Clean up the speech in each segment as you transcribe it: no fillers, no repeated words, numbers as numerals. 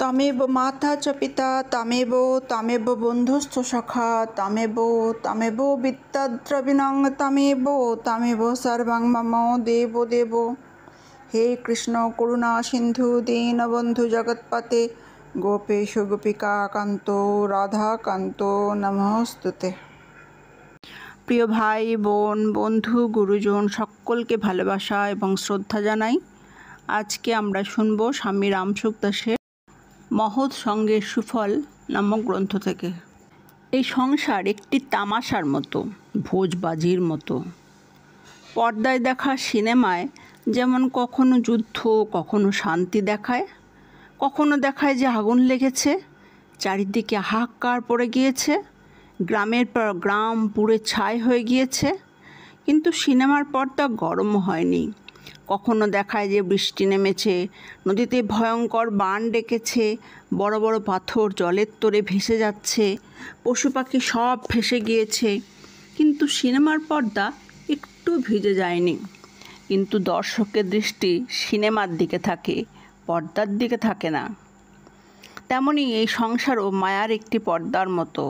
तमेव माता च पिता तमेव बन्धुश्च सखा तमेव वित्तद्रविणं तमेव सर्वं मम देव। हे कृष्ण करुणा सिंधु दीनबंधु जगत्पते गोपेश गोपिका कांतो राधा कांतो नमस्ते। প্রিয় ভাই বোন বন্ধু গুরুজন সকলকে ভালোবাসা এবং শ্রদ্ধা জানাই। আজকে আমরা শুনব স্বামী রামসুখ দাসের মহৎ সঙ্গের সুফল নামক গ্রন্থ থেকে। এই সংসার একটি তামাশার মতো, ভোজবাজির মতো। পর্দায় দেখা সিনেমায় যেমন কখনো যুদ্ধ কখনো শান্তি দেখায়, কখনো দেখায় যে আগুন লেগেছে, চারিদিকে হাহাকার পড়ে গিয়েছে, গ্রামের পর গ্রাম পুড়ে ছাই হয়ে গিয়েছে, কিন্তু সিনেমার পর্দা গরম হয়নি। কখনো দেখায় যে বৃষ্টি নেমেছে, নদীতে ভয়ঙ্কর বান ডেকেছে, বড় বড় পাথর জলের তোরে ভেসে যাচ্ছে, পশু পাখি সব ভেসে গিয়েছে, কিন্তু সিনেমার পর্দা একটু ভিজে যায়নি। কিন্তু দর্শকের দৃষ্টি সিনেমার দিকে থাকে, পর্দার দিকে থাকে না। তেমনি এই সংসারও মায়ার একটি পর্দার মতো।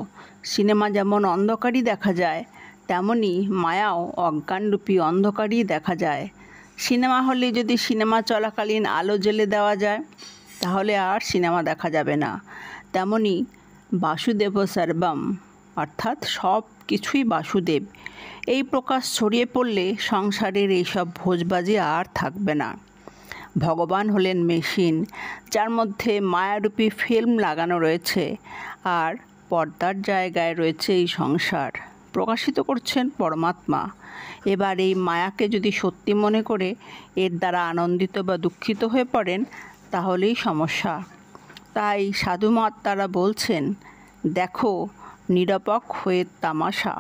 সিনেমা যেমন অন্ধকারই দেখা যায়, তেমনি মায়াও অজ্ঞানরূপী অন্ধকারই দেখা যায়। সিনেমা হলে যদি সিনেমা চলাকালীন আলো জ্বেলে দেওয়া যায়, তাহলে আর সিনেমা দেখা যাবে না। তেমনি বাসুদেব সর্বম, অর্থাৎ সব কিছুই বাসুদেব, এই প্রকাশ ছড়িয়ে পড়লে সংসারের এইসব ভোজবাজি আর থাকবে না। ভগবান হলেন মেশিন, যার মধ্যে মায়ারূপী ফিল্ম লাগানো রয়েছে, আর পর্দার জায়গায় রয়েছে এই সংসার। প্রকাশিত করছেন পরমাত্মা। এবার এই মায়াকে যদি সত্যি মনে করে এর দ্বারা আনন্দিত বা দুঃখিত হয়ে পড়েন, তাহলেই সমস্যা। তাই সাধুমহাত্মারা বলছেন, দেখো নিরপেক্ষ হয়ে তামাশা।